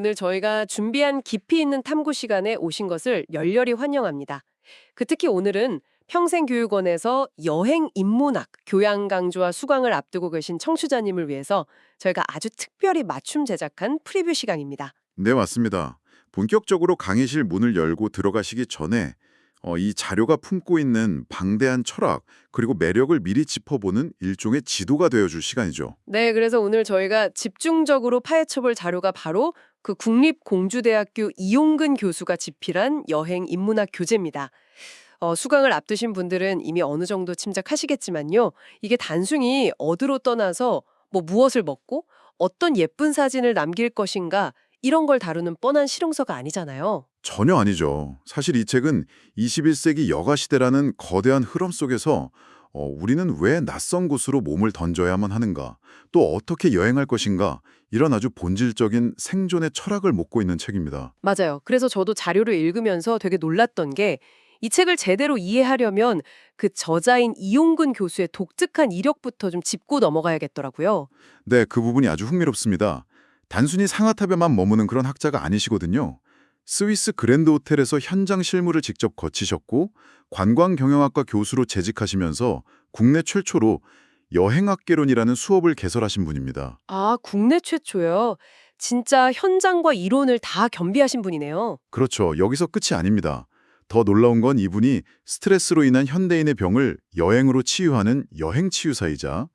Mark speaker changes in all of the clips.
Speaker 1: 오늘 저희가 준비한 깊이 있는 탐구 시간에 오신 것을 열렬히 환영합니다. 특히 오늘은 평생교육원에서 여행 인문학, 교양 강좌와 수강을 앞두고 계신 청취자님을 위해서 저희가 아주 특별히 맞춤 제작한 프리뷰 시간입니다.
Speaker 2: 네, 맞습니다. 본격적으로 강의실 문을 열고 들어가시기 전에 이 자료가 품고 있는 방대한 철학 그리고 매력을 미리 짚어보는 일종의 지도가 되어줄 시간이죠.
Speaker 1: 네, 그래서 오늘 저희가 집중적으로 파헤쳐볼 자료가 바로 그 국립공주대학교 이용근 교수가 집필한 여행 인문학 교재입니다. 수강을 앞두신 분들은 이미 어느 정도 짐작하시겠지만요. 이게 단순히 어디로 떠나서 무엇을 먹고 어떤 예쁜 사진을 남길 것인가 이런 걸 다루는 뻔한 실용서가 아니잖아요.
Speaker 2: 전혀 아니죠. 사실 이 책은 21세기 여가 시대라는 거대한 흐름 속에서 우리는 왜 낯선 곳으로 몸을 던져야만 하는가, 또 어떻게 여행할 것인가, 이런 아주 본질적인 생존의 철학을 묻고 있는 책입니다.
Speaker 1: 맞아요. 그래서 저도 자료를 읽으면서 되게 놀랐던 게 이 책을 제대로 이해하려면 그 저자인 이용근 교수의 독특한 이력부터 좀 짚고 넘어가야겠더라고요.
Speaker 2: 네, 그 부분이 아주 흥미롭습니다. 단순히 상하탑에만 머무는 그런 학자가 아니시거든요. 스위스 그랜드 호텔에서 현장 실무를 직접 거치셨고 관광경영학과 교수로 재직하시면서 국내 최초로 여행학개론이라는 수업을 개설하신 분입니다.
Speaker 1: 아, 국내 최초요? 진짜 현장과 이론을 다 겸비하신 분이네요.
Speaker 2: 그렇죠. 여기서 끝이 아닙니다. 더 놀라운 건 이분이 스트레스로 인한 현대인의 병을 여행으로 치유하는 여행치유사이자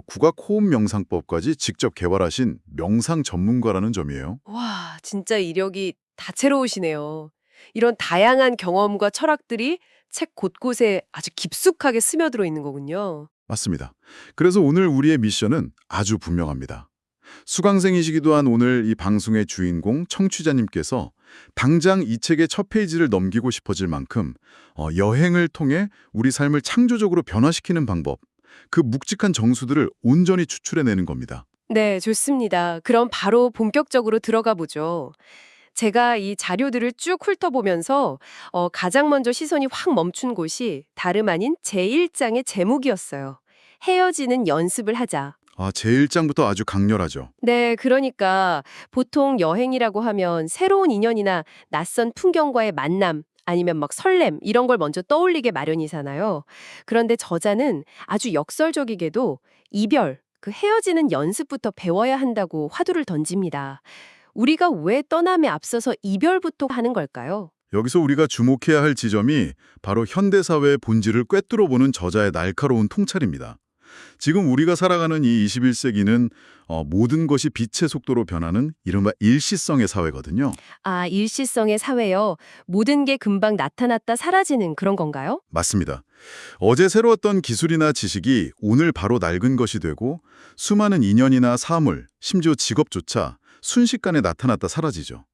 Speaker 2: 국악 호흡 명상법까지 직접 개발하신 명상 전문가라는 점이에요.
Speaker 1: 와, 진짜 이력이 다채로우시네요. 이런 다양한 경험과 철학들이 책 곳곳에 아주 깊숙하게 스며들어 있는 거군요.
Speaker 2: 맞습니다. 그래서 오늘 우리의 미션은 아주 분명합니다. 수강생이시기도 한 오늘 이 방송의 주인공 청취자님께서 당장 이 책의 첫 페이지를 넘기고 싶어질 만큼 여행을 통해 우리 삶을 창조적으로 변화시키는 방법, 그 묵직한 정수들을 온전히 추출해내는 겁니다.
Speaker 1: 네, 좋습니다. 그럼 바로 본격적으로 들어가 보죠. 제가 이 자료들을 쭉 훑어보면서 가장 먼저 시선이 확 멈춘 곳이 다름 아닌 제1장의 제목이었어요. 헤어지는 연습을 하자.
Speaker 2: 제1장부터 아주 강렬하죠.
Speaker 1: 네, 그러니까 보통 여행이라고 하면 새로운 인연이나 낯선 풍경과의 만남 아니면 막 설렘 이런 걸 먼저 떠올리게 마련이잖아요. 그런데 저자는 아주 역설적이게도 이별, 그 헤어지는 연습부터 배워야 한다고 화두를 던집니다. 우리가 왜 떠남에 앞서서 이별부터 하는 걸까요?
Speaker 2: 여기서 우리가 주목해야 할 지점이 바로 현대사회의 본질을 꿰뚫어보는 저자의 날카로운 통찰입니다. 지금 우리가 살아가는 이 21세기는 모든 것이 빛의 속도로 변하는 이른바 일시성의 사회거든요.
Speaker 1: 아, 일시성의 사회요. 모든 게 금방 나타났다 사라지는 그런 건가요?
Speaker 2: 맞습니다. 어제 새로웠던 기술이나 지식이 오늘 바로 낡은 것이 되고 수많은 인연이나 사물, 심지어 직업조차 순식간에 나타났다 사라지죠.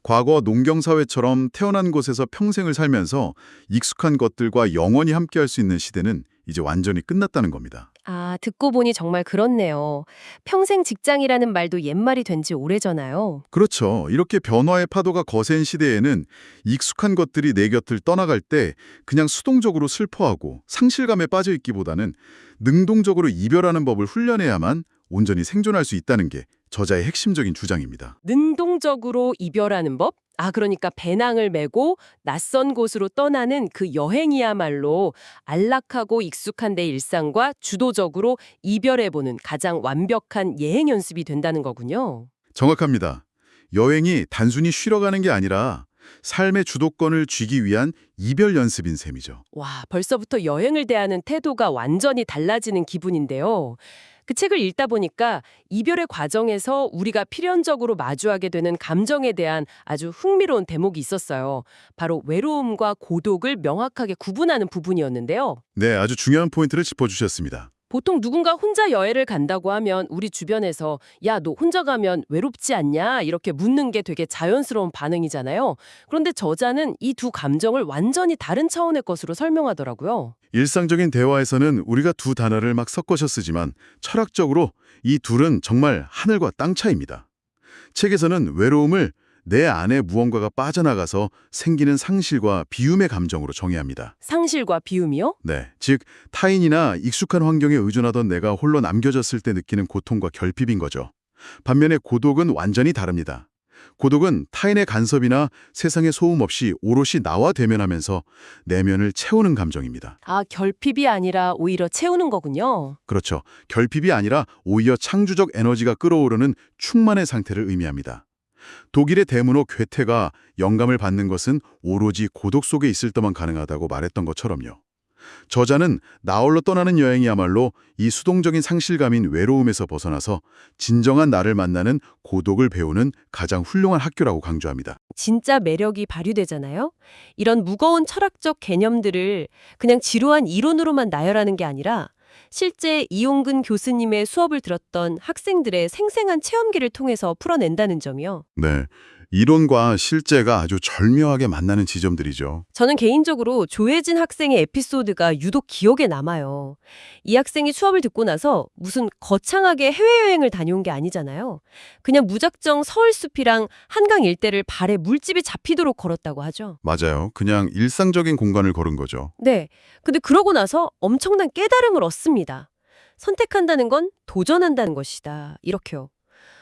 Speaker 2: 과거 농경사회처럼 태어난 곳에서 평생을 살면서 익숙한 것들과 영원히 함께할 수 있는 시대는 이제 완전히 끝났다는 겁니다.
Speaker 1: 아, 듣고 보니 정말 그렇네요. 평생 직장이라는 말도 옛말이 된 지 오래잖아요.
Speaker 2: 그렇죠. 이렇게 변화의 파도가 거센 시대에는 익숙한 것들이 내 곁을 떠나갈 때 그냥 수동적으로 슬퍼하고 상실감에 빠져 있기보다는 능동적으로 이별하는 법을 훈련해야만 온전히 생존할 수 있다는 게 저자의 핵심적인 주장입니다.
Speaker 1: 능동적으로 이별하는 법? 아, 그러니까 배낭을 메고 낯선 곳으로 떠나는 그 여행이야말로 안락하고 익숙한 내 일상과 주도적으로 이별해보는 가장 완벽한 예행 연습이 된다는 거군요.
Speaker 2: 정확합니다. 여행이 단순히 쉬러 가는 게 아니라 삶의 주도권을 쥐기 위한 이별 연습인 셈이죠.
Speaker 1: 와, 벌써부터 여행을 대하는 태도가 완전히 달라지는 기분인데요. 그 책을 읽다 보니까 이별의 과정에서 우리가 필연적으로 마주하게 되는 감정에 대한 아주 흥미로운 대목이 있었어요. 바로 외로움과 고독을 명확하게 구분하는 부분이었는데요.
Speaker 2: 네, 아주 중요한 포인트를 짚어주셨습니다.
Speaker 1: 보통 누군가 혼자 여행을 간다고 하면 우리 주변에서 야, 너 혼자 가면 외롭지 않냐? 이렇게 묻는 게 되게 자연스러운 반응이잖아요. 그런데 저자는 이 두 감정을 완전히 다른 차원의 것으로 설명하더라고요.
Speaker 2: 일상적인 대화에서는 우리가 두 단어를 막 섞어서 쓰지만 철학적으로 이 둘은 정말 하늘과 땅 차이입니다. 책에서는 외로움을 내 안에 무언가가 빠져나가서 생기는 상실과 비움의 감정으로 정의합니다.
Speaker 1: 상실과 비움이요?
Speaker 2: 네, 즉 타인이나 익숙한 환경에 의존하던 내가 홀로 남겨졌을 때 느끼는 고통과 결핍인 거죠. 반면에 고독은 완전히 다릅니다. 고독은 타인의 간섭이나 세상의 소음 없이 오롯이 나와 대면하면서 내면을 채우는 감정입니다.
Speaker 1: 아, 결핍이 아니라 오히려 채우는 거군요.
Speaker 2: 그렇죠. 결핍이 아니라 오히려 창조적 에너지가 끌어오르는 충만의 상태를 의미합니다. 독일의 대문호 괴테가 영감을 받는 것은 오로지 고독 속에 있을 때만 가능하다고 말했던 것처럼요. 저자는 나홀로 떠나는 여행이야말로 이 수동적인 상실감인 외로움에서 벗어나서 진정한 나를 만나는 고독을 배우는 가장 훌륭한 학교라고 강조합니다.
Speaker 1: 진짜 매력이 발휘되잖아요. 이런 무거운 철학적 개념들을 그냥 지루한 이론으로만 나열하는 게 아니라 실제 이용근 교수님의 수업을 들었던 학생들의 생생한 체험기를 통해서 풀어낸다는 점이요.
Speaker 2: 네, 이론과 실제가 아주 절묘하게 만나는 지점들이죠.
Speaker 1: 저는 개인적으로 조혜진 학생의 에피소드가 유독 기억에 남아요. 이 학생이 수업을 듣고 나서 무슨 거창하게 해외여행을 다녀온 게 아니잖아요. 그냥 무작정 서울숲이랑 한강 일대를 발에 물집이 잡히도록 걸었다고 하죠.
Speaker 2: 맞아요. 그냥 일상적인 공간을 걸은 거죠.
Speaker 1: 네. 근데 그러고 나서 엄청난 깨달음을 얻습니다. 선택한다는 건 도전한다는 것이다. 이렇게요.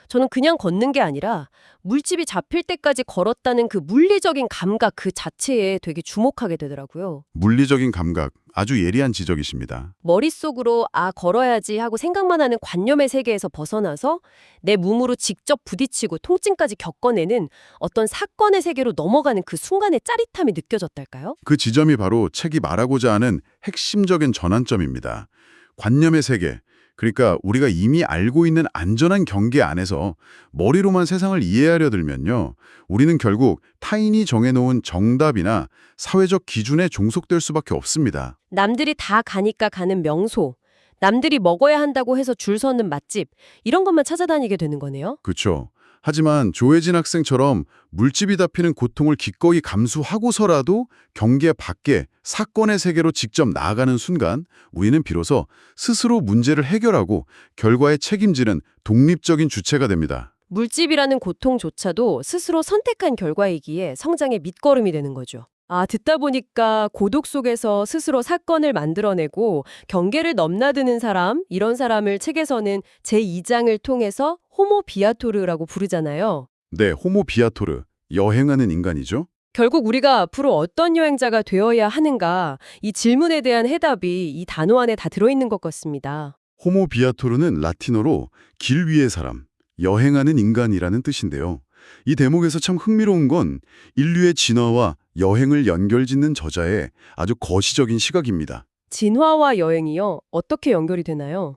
Speaker 1: 저는 그냥 걷는 게 아니라 물집이 잡힐 때까지 걸었다는 그 물리적인 감각 그 자체에 되게 주목하게 되더라고요.
Speaker 2: 물리적인 감각, 아주 예리한 지적이십니다.
Speaker 1: 머릿속으로 아, 걸어야지 하고 생각만 하는 관념의 세계에서 벗어나서 내 몸으로 직접 부딪히고 통증까지 겪어내는 어떤 사건의 세계로 넘어가는 그 순간의 짜릿함이 느껴졌달까요?
Speaker 2: 그 지점이 바로 책이 말하고자 하는 핵심적인 전환점입니다. 관념의 세계, 그러니까 우리가 이미 알고 있는 안전한 경계 안에서 머리로만 세상을 이해하려 들면요. 우리는 결국 타인이 정해놓은 정답이나 사회적 기준에 종속될 수밖에 없습니다.
Speaker 1: 남들이 다 가니까 가는 명소, 남들이 먹어야 한다고 해서 줄 서는 맛집, 이런 것만 찾아다니게 되는 거네요.
Speaker 2: 그렇죠. 하지만 조혜진 학생처럼 물집이 잡히는 고통을 기꺼이 감수하고서라도 경계 밖에 사건의 세계로 직접 나아가는 순간 우리는 비로소 스스로 문제를 해결하고 결과에 책임지는 독립적인 주체가 됩니다.
Speaker 1: 물집이라는 고통조차도 스스로 선택한 결과이기에 성장의 밑거름이 되는 거죠. 아, 듣다 보니까 고독 속에서 스스로 사건을 만들어내고 경계를 넘나드는 사람, 이런 사람을 책에서는 제2장을 통해서 호모 비아토르라고 부르잖아요.
Speaker 2: 네, 호모 비아토르, 여행하는 인간이죠.
Speaker 1: 결국 우리가 앞으로 어떤 여행자가 되어야 하는가, 이 질문에 대한 해답이 이 단어 안에 다 들어있는 것 같습니다.
Speaker 2: 호모 비아토르는 라틴어로 길 위의 사람, 여행하는 인간이라는 뜻인데요. 이 대목에서 참 흥미로운 건 인류의 진화와 여행을 연결짓는 저자의 아주 거시적인 시각입니다.
Speaker 1: 진화와 여행이요? 어떻게 연결이 되나요?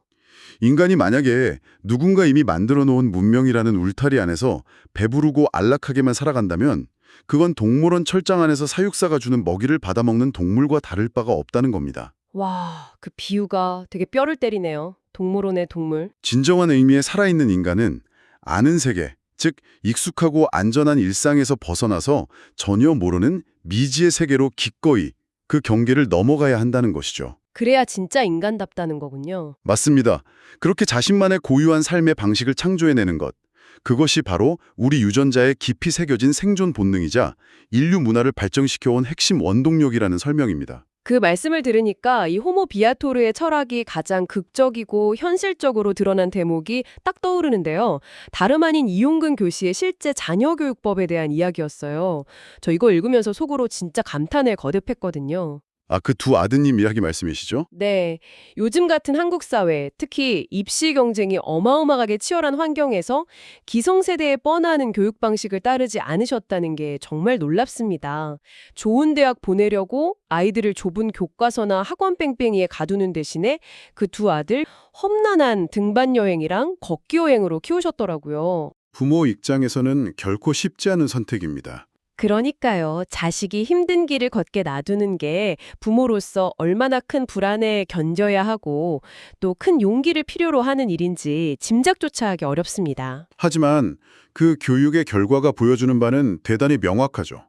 Speaker 2: 인간이 만약에 누군가 이미 만들어 놓은 문명이라는 울타리 안에서 배부르고 안락하게만 살아간다면 그건 동물원 철장 안에서 사육사가 주는 먹이를 받아먹는 동물과 다를 바가 없다는 겁니다.
Speaker 1: 와, 그 비유가 되게 뼈를 때리네요. 동물원의 동물.
Speaker 2: 진정한 의미의 살아있는 인간은 아는 세계, 즉 익숙하고 안전한 일상에서 벗어나서 전혀 모르는 미지의 세계로 기꺼이 그 경계를 넘어가야 한다는 것이죠.
Speaker 1: 그래야 진짜 인간답다는 거군요.
Speaker 2: 맞습니다. 그렇게 자신만의 고유한 삶의 방식을 창조해내는 것. 그것이 바로 우리 유전자에 깊이 새겨진 생존 본능이자 인류 문화를 발전시켜온 핵심 원동력이라는 설명입니다.
Speaker 1: 그 말씀을 들으니까 이 호모 비아토르의 철학이 가장 극적이고 현실적으로 드러난 대목이 딱 떠오르는데요. 다름 아닌 이용근 교시의 실제 자녀교육법에 대한 이야기였어요. 저 이거 읽으면서 속으로 진짜 감탄을 거듭했거든요.
Speaker 2: 아, 그 두 아드님 이야기 말씀이시죠?
Speaker 1: 네, 요즘 같은 한국 사회, 특히 입시 경쟁이 어마어마하게 치열한 환경에서 기성세대에 뻔하는 교육 방식을 따르지 않으셨다는 게 정말 놀랍습니다. 좋은 대학 보내려고 아이들을 좁은 교과서나 학원 뺑뺑이에 가두는 대신에 그 두 아들 험난한 등반 여행이랑 걷기 여행으로 키우셨더라고요.
Speaker 2: 부모 입장에서는 결코 쉽지 않은 선택입니다.
Speaker 1: 그러니까요. 자식이 힘든 길을 걷게 놔두는 게 부모로서 얼마나 큰 불안에 견뎌야 하고 또 큰 용기를 필요로 하는 일인지 짐작조차 하기 어렵습니다.
Speaker 2: 하지만 그 교육의 결과가 보여주는 바는 대단히 명확하죠.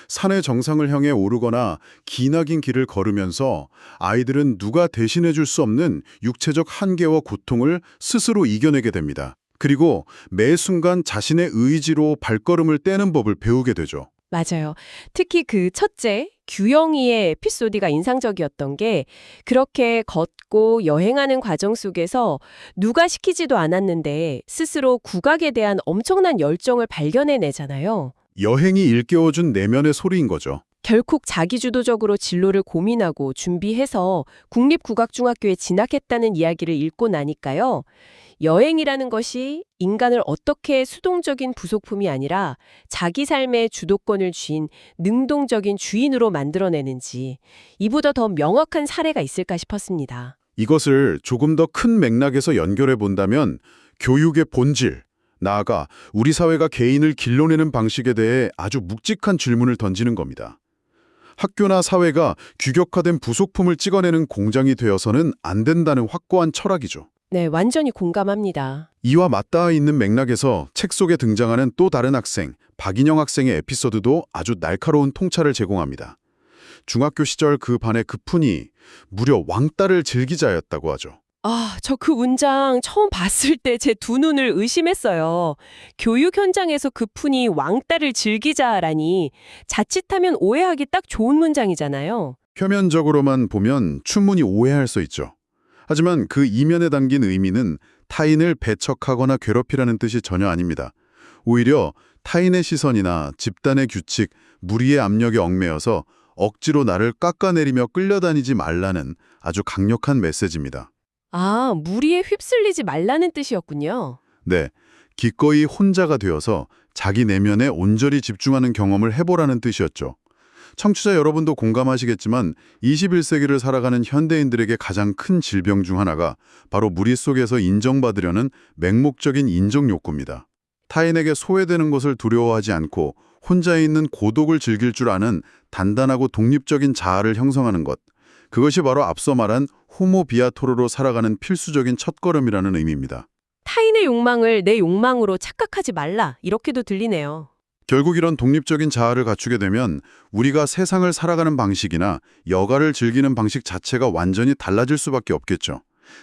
Speaker 2: 산의 정상을 향해 오르거나 기나긴 길을 걸으면서 아이들은 누가 대신해 줄 수 없는 육체적 한계와 고통을 스스로 이겨내게 됩니다. 그리고 매 순간 자신의 의지로 발걸음을 떼는 법을 배우게 되죠.
Speaker 1: 맞아요. 특히 그 첫째, 규영이의 에피소드가 인상적이었던 게 그렇게 걷고 여행하는 과정 속에서 누가 시키지도 않았는데 스스로 국악에 대한 엄청난 열정을 발견해내잖아요.
Speaker 2: 여행이 일깨워준 내면의 소리인 거죠.
Speaker 1: 결국 자기주도적으로 진로를 고민하고 준비해서 국립국악중학교에 진학했다는 이야기를 읽고 나니까요. 여행이라는 것이 인간을 어떻게 수동적인 부속품이 아니라 자기 삶의 주도권을 쥔 능동적인 주인으로 만들어내는지 이보다 더 명확한 사례가 있을까 싶었습니다.
Speaker 2: 이것을 조금 더 큰 맥락에서 연결해 본다면 교육의 본질, 나아가 우리 사회가 개인을 길러내는 방식에 대해 아주 묵직한 질문을 던지는 겁니다. 학교나 사회가 규격화된 부속품을 찍어내는 공장이 되어서는 안 된다는 확고한 철학이죠.
Speaker 1: 네, 완전히 공감합니다.
Speaker 2: 이와 맞닿아 있는 맥락에서 책 속에 등장하는 또 다른 학생, 박인영 학생의 에피소드도 아주 날카로운 통찰을 제공합니다. 중학교 시절 그 반의 그푼이 무려 왕따를 즐기자였다고 하죠.
Speaker 1: 아, 저 그 문장 처음 봤을 때 제 두 눈을 의심했어요. 교육 현장에서 그푼이 왕따를 즐기자라니 자칫하면 오해하기 딱 좋은 문장이잖아요.
Speaker 2: 표면적으로만 보면 충분히 오해할 수 있죠. 하지만 그 이면에 담긴 의미는 타인을 배척하거나 괴롭히라는 뜻이 전혀 아닙니다. 오히려 타인의 시선이나 집단의 규칙, 무리의 압력에 얽매여서 억지로 나를 깎아내리며 끌려다니지 말라는 아주 강력한 메시지입니다.
Speaker 1: 아, 무리에 휩쓸리지 말라는 뜻이었군요.
Speaker 2: 네, 기꺼이 혼자가 되어서 자기 내면에 온전히 집중하는 경험을 해보라는 뜻이었죠. 청취자 여러분도 공감하시겠지만 21세기를 살아가는 현대인들에게 가장 큰 질병 중 하나가 바로 무리 속에서 인정받으려는 맹목적인 인정 욕구입니다. 타인에게 소외되는 것을 두려워하지 않고 혼자 있는 고독을 즐길 줄 아는 단단하고 독립적인 자아를 형성하는 것. 그것이 바로 앞서 말한 호모 비아토르로 살아가는 필수적인 첫걸음이라는 의미입니다.
Speaker 1: 타인의 욕망을 내 욕망으로 착각하지 말라. 이렇게도 들리네요.
Speaker 2: 결국 이런 독립적인 자아를 갖추게 되면 우리가 세상을 살아가는 방식이나 여가를 즐기는 방식 자체가 완전히 달라질 수밖에 없겠죠.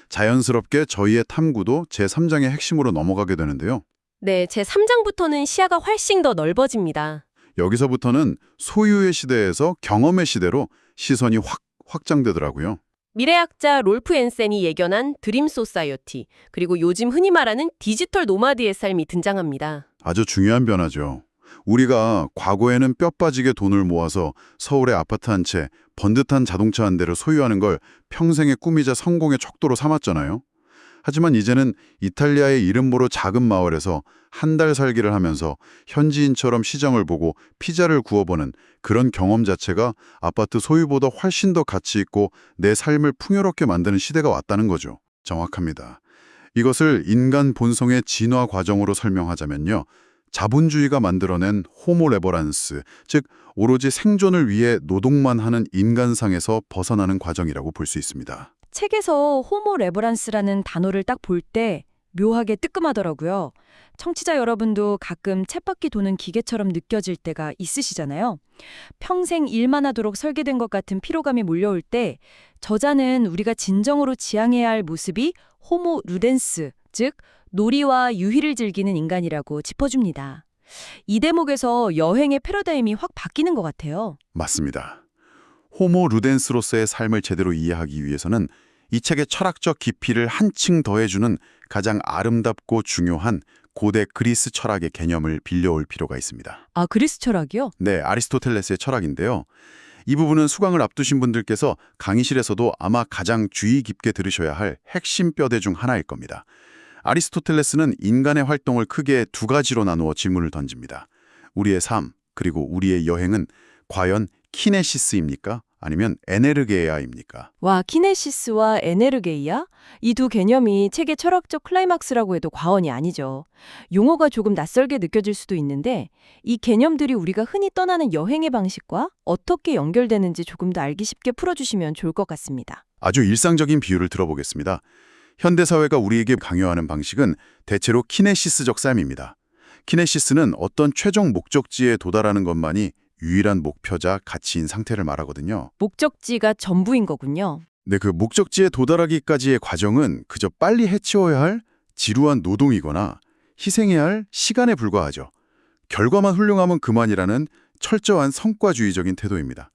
Speaker 2: 자연스럽게 저희의 탐구도 제3장의 핵심으로 넘어가게 되는데요.
Speaker 1: 네, 제 3장부터는 시야가 훨씬 더 넓어집니다.
Speaker 2: 여기서부터는 소유의 시대에서 경험의 시대로 시선이 확 확장되더라고요.
Speaker 1: 미래학자 롤프 앤센이 예견한 드림 소사이어티, 그리고 요즘 흔히 말하는 디지털 노마드의 삶이 등장합니다.
Speaker 2: 아주 중요한 변화죠. 우리가 과거에는 뼈 빠지게 돈을 모아서 서울에 아파트 한 채, 번듯한 자동차 한 대를 소유하는 걸 평생의 꿈이자 성공의 척도로 삼았잖아요. 하지만 이제는 이탈리아의 이름 모를 작은 마을에서 한 달 살기를 하면서 현지인처럼 시장을 보고 피자를 구워보는 그런 경험 자체가 아파트 소유보다 훨씬 더 가치 있고 내 삶을 풍요롭게 만드는 시대가 왔다는 거죠. 정확합니다. 이것을 인간 본성의 진화 과정으로 설명하자면요. 자본주의가 만들어낸 호모 레버란스, 즉 오로지 생존을 위해 노동만 하는 인간상에서 벗어나는 과정이라고 볼 수 있습니다.
Speaker 3: 책에서 호모 레버란스라는 단어를 딱 볼 때 묘하게 뜨끔하더라고요. 청취자 여러분도 가끔 쳇바퀴 도는 기계처럼 느껴질 때가 있으시잖아요. 평생 일만 하도록 설계된 것 같은 피로감이 몰려올 때 저자는 우리가 진정으로 지향해야 할 모습이 호모 루덴스, 즉 놀이와 유희를 즐기는 인간이라고 짚어줍니다. 이 대목에서 여행의 패러다임이 확 바뀌는 것 같아요.
Speaker 2: 맞습니다. 호모 루덴스로서의 삶을 제대로 이해하기 위해서는 이 책의 철학적 깊이를 한층 더해주는 가장 아름답고 중요한 고대 그리스 철학의 개념을 빌려올 필요가 있습니다.
Speaker 3: 아, 그리스 철학이요?
Speaker 2: 네, 아리스토텔레스의 철학인데요. 이 부분은 수강을 앞두신 분들께서 강의실에서도 아마 가장 주의 깊게 들으셔야 할 핵심 뼈대 중 하나일 겁니다. 아리스토텔레스는 인간의 활동을 크게 두 가지로 나누어 질문을 던집니다. 우리의 삶, 그리고 우리의 여행은 과연 키네시스입니까? 아니면 에네르게아입니까?
Speaker 3: 와, 키네시스와 에네르게이아? 이 두 개념이 책의 철학적 클라이막스라고 해도 과언이 아니죠. 용어가 조금 낯설게 느껴질 수도 있는데 이 개념들이 우리가 흔히 떠나는 여행의 방식과 어떻게 연결되는지 조금 더 알기 쉽게 풀어주시면 좋을 것 같습니다.
Speaker 2: 아주 일상적인 비유를 들어보겠습니다. 현대사회가 우리에게 강요하는 방식은 대체로 키네시스적 삶입니다. 키네시스는 어떤 최종 목적지에 도달하는 것만이 유일한 목표자 가치인 상태를 말하거든요.
Speaker 3: 목적지가 전부인 거군요.
Speaker 2: 네, 그 목적지에 도달하기까지의 과정은 그저 빨리 해치워야 할 지루한 노동이거나 희생해야 할 시간에 불과하죠. 결과만 훌륭하면 그만이라는 철저한 성과주의적인 태도입니다.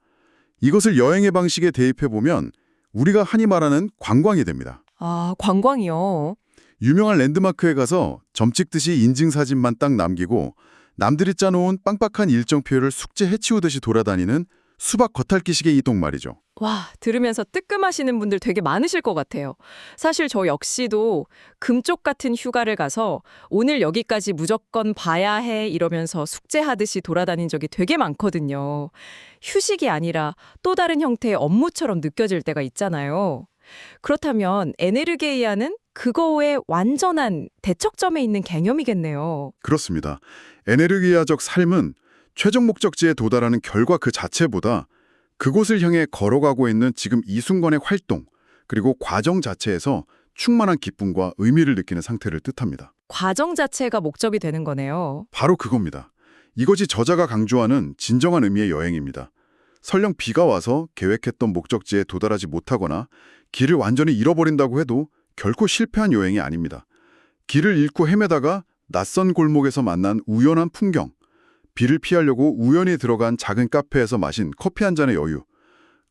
Speaker 2: 이것을 여행의 방식에 대입해보면 우리가 흔히 말하는 관광이 됩니다.
Speaker 3: 아, 관광이요.
Speaker 2: 유명한 랜드마크에 가서 점 찍듯이 인증사진만 딱 남기고 남들이 짜놓은 빡빡한 일정표를 숙제 해치우듯이 돌아다니는 수박 겉핥기식의 이동 말이죠.
Speaker 3: 와, 들으면서 뜨끔하시는 분들 되게 많으실 것 같아요. 사실 저 역시도 금쪽 같은 휴가를 가서 오늘 여기까지 무조건 봐야 해 이러면서 숙제하듯이 돌아다닌 적이 되게 많거든요. 휴식이 아니라 또 다른 형태의 업무처럼 느껴질 때가 있잖아요. 그렇다면 에네르게이아는 그거의 완전한 대척점에 있는 개념이겠네요.
Speaker 2: 그렇습니다. 에네르기아적 삶은 최종 목적지에 도달하는 결과 그 자체보다 그곳을 향해 걸어가고 있는 지금 이 순간의 활동, 그리고 과정 자체에서 충만한 기쁨과 의미를 느끼는 상태를 뜻합니다.
Speaker 3: 과정 자체가 목적이 되는 거네요.
Speaker 2: 바로 그겁니다. 이것이 저자가 강조하는 진정한 의미의 여행입니다. 설령 비가 와서 계획했던 목적지에 도달하지 못하거나 길을 완전히 잃어버린다고 해도 결코 실패한 여행이 아닙니다. 길을 잃고 헤매다가 낯선 골목에서 만난 우연한 풍경, 비를 피하려고 우연히 들어간 작은 카페에서 마신 커피 한 잔의 여유,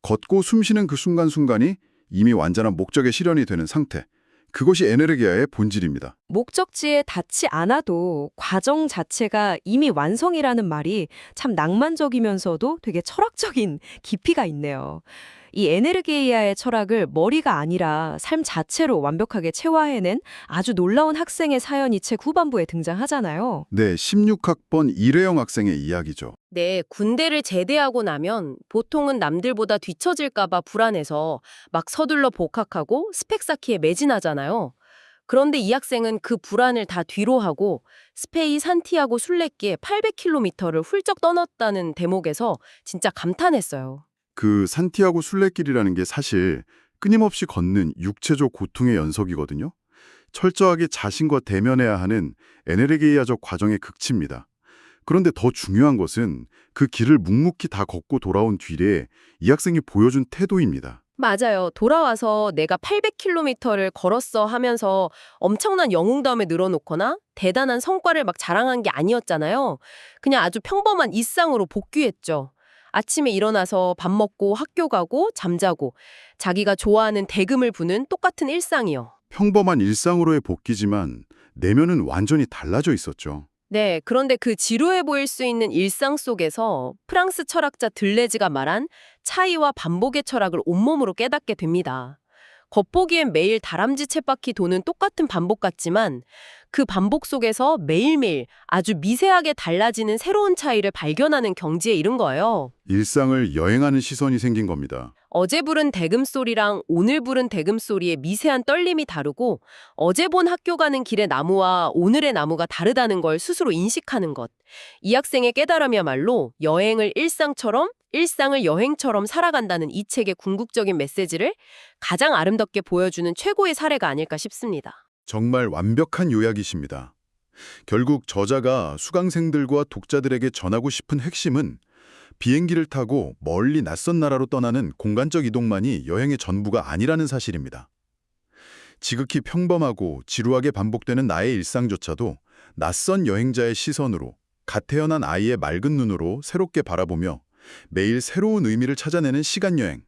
Speaker 2: 걷고 숨쉬는 그 순간순간이 이미 완전한 목적의 실현이 되는 상태, 그것이 에네르기아의 본질입니다.
Speaker 4: 목적지에 닿지 않아도 과정 자체가 이미 완성이라는 말이 참 낭만적이면서도 되게 철학적인 깊이가 있네요. 이 에네르게이아의 철학을 머리가 아니라 삶 자체로 완벽하게 체화해낸 아주 놀라운 학생의 사연이 책 후반부에 등장하잖아요.
Speaker 2: 네, 16학번 일회용 학생의 이야기죠.
Speaker 1: 네, 군대를 제대하고 나면 보통은 남들보다 뒤처질까 봐 불안해서 막 서둘러 복학하고 스펙 쌓기에 매진하잖아요. 그런데 이 학생은 그 불안을 다 뒤로 하고 스페인 산티아고 순례길에 800km를 훌쩍 떠났다는 대목에서 진짜 감탄했어요.
Speaker 2: 그 산티아고 순례길이라는 게 사실 끊임없이 걷는 육체적 고통의 연속이거든요. 철저하게 자신과 대면해야 하는 에네르게이아적 과정의 극치입니다. 그런데 더 중요한 것은 그 길을 묵묵히 다 걷고 돌아온 뒤에 이 학생이 보여준 태도입니다.
Speaker 1: 맞아요. 돌아와서 내가 800km를 걸었어 하면서 엄청난 영웅다움에 늘어놓거나 대단한 성과를 막 자랑한 게 아니었잖아요. 그냥 아주 평범한 일상으로 복귀했죠. 아침에 일어나서 밥 먹고 학교 가고 잠자고 자기가 좋아하는 대금을 부는 똑같은 일상이요.
Speaker 2: 평범한 일상으로의 복귀지만 내면은 완전히 달라져 있었죠.
Speaker 1: 네, 그런데 그 지루해 보일 수 있는 일상 속에서 프랑스 철학자 들레즈가 말한 차이와 반복의 철학을 온몸으로 깨닫게 됩니다. 겉보기엔 매일 다람쥐 쳇바퀴 도는 똑같은 반복 같지만 그 반복 속에서 매일매일 아주 미세하게 달라지는 새로운 차이를 발견하는 경지에 이른 거예요.
Speaker 2: 일상을 여행하는 시선이 생긴 겁니다.
Speaker 1: 어제 부른 대금 소리랑 오늘 부른 대금 소리의 미세한 떨림이 다르고 어제 본 학교 가는 길의 나무와 오늘의 나무가 다르다는 걸 스스로 인식하는 것. 이 학생의 깨달음이야말로 여행을 일상처럼, 일상을 여행처럼 살아간다는 이 책의 궁극적인 메시지를 가장 아름답게 보여주는 최고의 사례가 아닐까 싶습니다.
Speaker 2: 정말 완벽한 요약이십니다. 결국 저자가 수강생들과 독자들에게 전하고 싶은 핵심은 비행기를 타고 멀리 낯선 나라로 떠나는 공간적 이동만이 여행의 전부가 아니라는 사실입니다. 지극히 평범하고 지루하게 반복되는 나의 일상조차도 낯선 여행자의 시선으로, 갓 태어난 아이의 맑은 눈으로 새롭게 바라보며 매일 새로운 의미를 찾아내는 시간여행,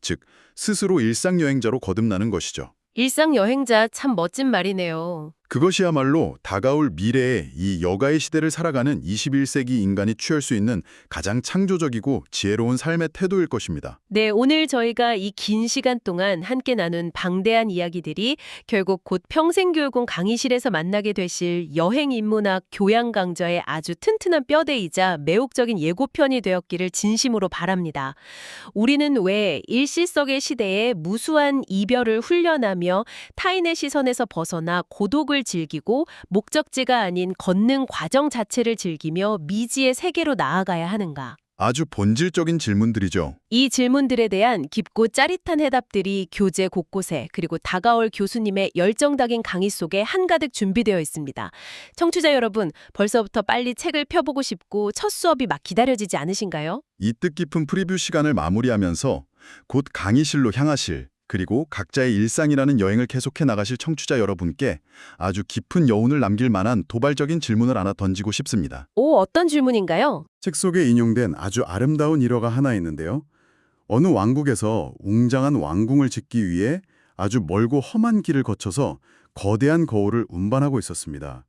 Speaker 2: 즉 스스로 일상여행자로 거듭나는 것이죠.
Speaker 1: 일상 여행자 참 멋진 말이네요.
Speaker 2: 그것이야말로 다가올 미래의 이 여가의 시대를 살아가는 21세기 인간이 취할 수 있는 가장 창조적이고 지혜로운 삶의 태도일 것입니다.
Speaker 1: 네, 오늘 저희가 이 긴 시간 동안 함께 나눈 방대한 이야기들이 결국 곧 평생교육원 강의실에서 만나게 되실 여행인문학 교양 강좌의 아주 튼튼한 뼈대이자 매혹적인 예고편이 되었기를 진심으로 바랍니다. 우리는 왜 일시적의 시대에 무수한 이별을 훈련하며 타인의 시선에서 벗어나 고독을 즐기고 목적지가 아닌 걷는 과정 자체를 즐기며 미지의 세계로 나아가야 하는가?
Speaker 2: 아주 본질적인 질문들이죠.
Speaker 1: 이 질문들에 대한 깊고 짜릿한 해답들이 교재 곳곳에 그리고 다가올 교수님의 열정적인 강의 속에 한가득 준비되어 있습니다. 청취자 여러분, 벌써부터 빨리 책을 펴보고 싶고 첫 수업이 막 기다려지지 않으신가요?
Speaker 2: 이 뜻깊은 프리뷰 시간을 마무리하면서 곧 강의실로 향하실 그리고 각자의 일상이라는 여행을 계속해 나가실 청취자 여러분께 아주 깊은 여운을 남길 만한 도발적인 질문을 하나 던지고 싶습니다.
Speaker 1: 오, 어떤 질문인가요?
Speaker 2: 책 속에 인용된 아주 아름다운 일화가 하나 있는데요. 어느 왕국에서 웅장한 왕궁을 짓기 위해 아주 멀고 험한 길을 거쳐서 거대한 거울을 운반하고 있었습니다.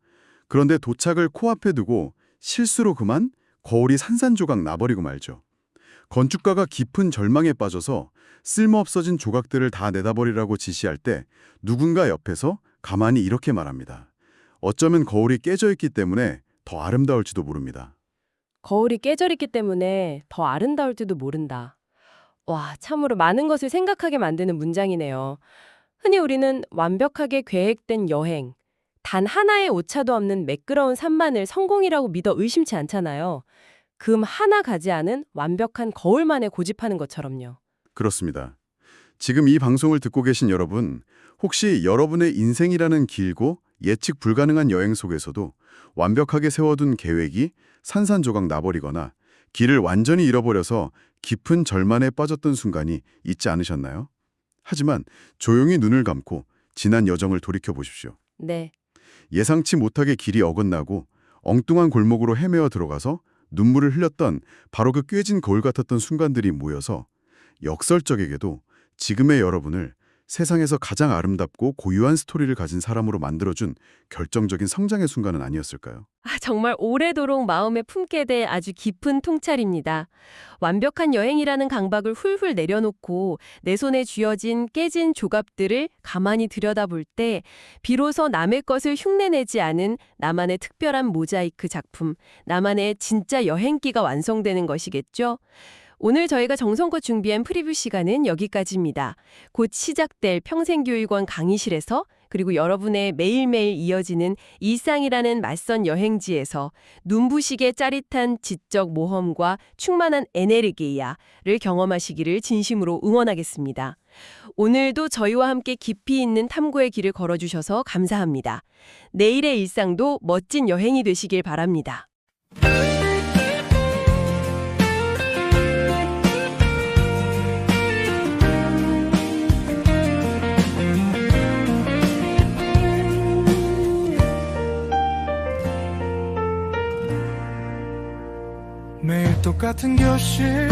Speaker 2: 그런데 도착을 코앞에 두고 실수로 그만 거울이 산산조각 나버리고 말죠. 건축가가 깊은 절망에 빠져서 쓸모없어진 조각들을 다 내다버리라고 지시할 때 누군가 옆에서 가만히 이렇게 말합니다. 어쩌면 거울이 깨져 있기 때문에 더 아름다울지도 모릅니다.
Speaker 5: 거울이 깨져 있기 때문에 더 아름다울지도 모른다. 와, 참으로 많은 것을 생각하게 만드는 문장이네요. 흔히 우리는 완벽하게 계획된 여행, 단 하나의 오차도 없는 매끄러운 산만을 성공이라고 믿어 의심치 않잖아요. 금 하나 가지 않은 완벽한 거울만에 고집하는 것처럼요.
Speaker 2: 그렇습니다. 지금 이 방송을 듣고 계신 여러분, 혹시 여러분의 인생이라는 길고 예측 불가능한 여행 속에서도 완벽하게 세워둔 계획이 산산조각 나버리거나 길을 완전히 잃어버려서 깊은 절망에 빠졌던 순간이 있지 않으셨나요? 하지만 조용히 눈을 감고 지난 여정을 돌이켜보십시오.
Speaker 5: 네.
Speaker 2: 예상치 못하게 길이 어긋나고 엉뚱한 골목으로 헤매어 들어가서 눈물을 흘렸던 바로 그 꿰진 거울 같았던 순간들이 모여서 역설적에게도 지금의 여러분을 세상에서 가장 아름답고 고유한 스토리를 가진 사람으로 만들어준 결정적인 성장의 순간은 아니었을까요?
Speaker 5: 정말 오래도록 마음에 품게 될 아주 깊은 통찰입니다. 완벽한 여행이라는 강박을 훌훌 내려놓고 내 손에 쥐어진 깨진 조각들을 가만히 들여다볼 때 비로소 남의 것을 흉내내지 않은 나만의 특별한 모자이크 작품, 나만의 진짜 여행기가 완성되는 것이겠죠. 오늘 저희가 정성껏 준비한 프리뷰 시간은 여기까지입니다. 곧 시작될 평생교육원 강의실에서 그리고 여러분의 매일매일 이어지는 일상이라는 맞선 여행지에서 눈부시게 짜릿한 지적 모험과 충만한 에네르기야를 경험하시기를 진심으로 응원하겠습니다. 오늘도 저희와 함께 깊이 있는 탐구의 길을 걸어주셔서 감사합니다. 내일의 일상도 멋진 여행이 되시길 바랍니다.
Speaker 6: 매일 똑같은 교실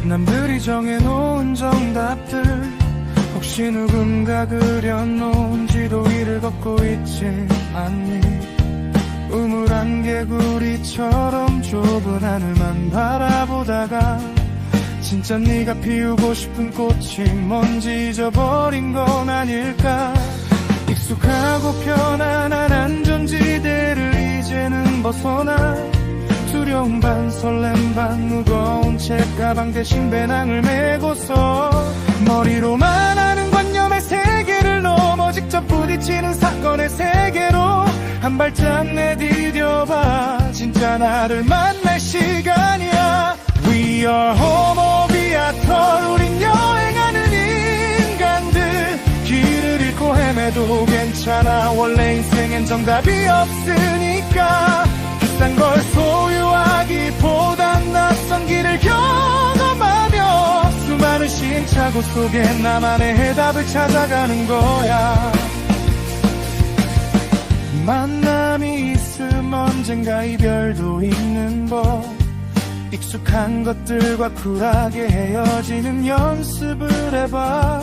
Speaker 6: 남들이 정해놓은 정답들 혹시 누군가 그려놓은 지도 위를 걷고 있지 않니 우물안 개구리처럼 좁은 하늘만 바라보다가 진짜 네가 피우고 싶은 꽃이 뭔지 잊어버린 건 아닐까 익숙하고 편안한 안전지대를 이제는 벗어나 두려움 반 설렘 반 무거운 책가방 대신 배낭을 메고서 머리로만 아는 관념의 세계를 넘어 직접 부딪히는 사건의 세계로 한 발짝 내디뎌봐 진짜 나를 만날 시간이야 We are homo viator 우린 여행하는 인간들 길을 잃고 헤매도 괜찮아 원래 인생엔 정답이 없으니까 비싼 걸 소유하기보단 낯선 길을 경험하며 수많은 시행착오 속에 나만의 해답을 찾아가는 거야 만남이 있음 언젠가 이별도 있는 법 익숙한 것들과 쿨하게 헤어지는 연습을 해봐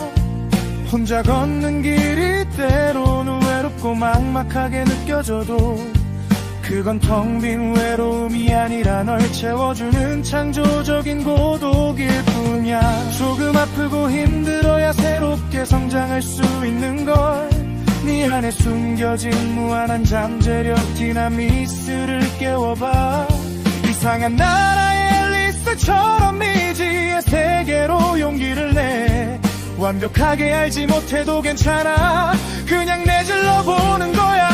Speaker 6: 혼자 걷는 길이 때로는 외롭고 막막하게 느껴져도 그건 텅 빈 외로움이 아니라 널 채워주는 창조적인 고독일 뿐이야 조금 아프고 힘들어야 새롭게 성장할 수 있는 걸 네 안에 숨겨진 무한한 잠재력 디나미스를 깨워봐 이상한 나라의 리스처럼 미지의 세계로 용기를 내 완벽하게 알지 못해도 괜찮아 그냥 내질러 보는 거야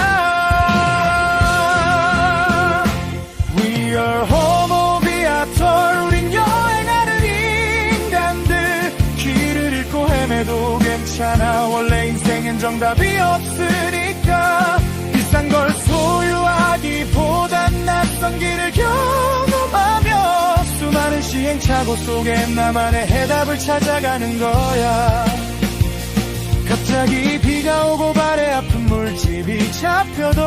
Speaker 6: We are homo viator 우린 여행하는 인간들 길을 잃고 헤매도 괜찮아 원래 인생엔 정답이 없으니까 비싼 걸 소유하기보단 낯선 길을 경험하며 수많은 시행착오 속에 나만의 해답을 찾아가는 거야 갑자기 비가 오고 발에 아픈 물집이 잡혀도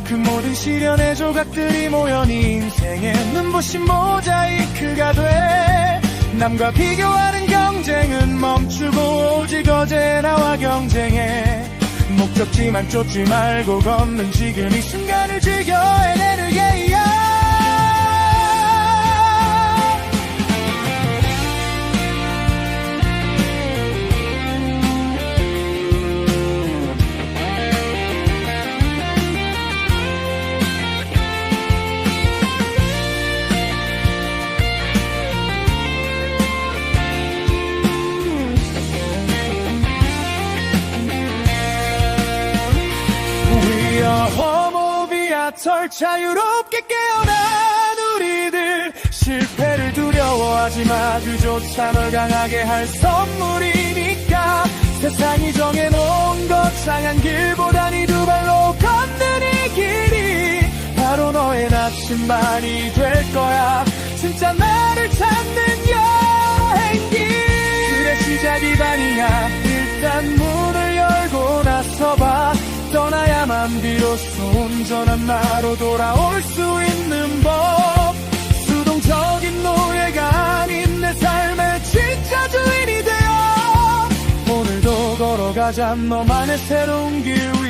Speaker 6: 그 모든 시련의 조각들이 모여 네 인생의 눈부신 모자이크가 돼. 남과 비교하는 경쟁은 멈추고 오직 어제 나와 경쟁해. 목적지만 쫓지 말고 걷는 지금 이 순간을 즐겨. 에네르게이야. 호모비아털 자유롭게 깨어난 우리들. 실패를 두려워하지 마. 그조차 널 강하게 할 선물이니까. 세상이 정해놓은 거창한 길보다 네 두 발로 걷는 이 길이 바로 너의 나침반이 될 거야. 진짜 나를 찾는 여행기. 그래 시작이 반이야. 일단 문을 열고 나서봐. 떠나야만 비로소 온전한 나로 돌아올 수 있는 법. 수동적인 노예가 아닌 내 삶의 진짜 주인이 되어 오늘도 걸어가자. 너만의 새로운 길 위.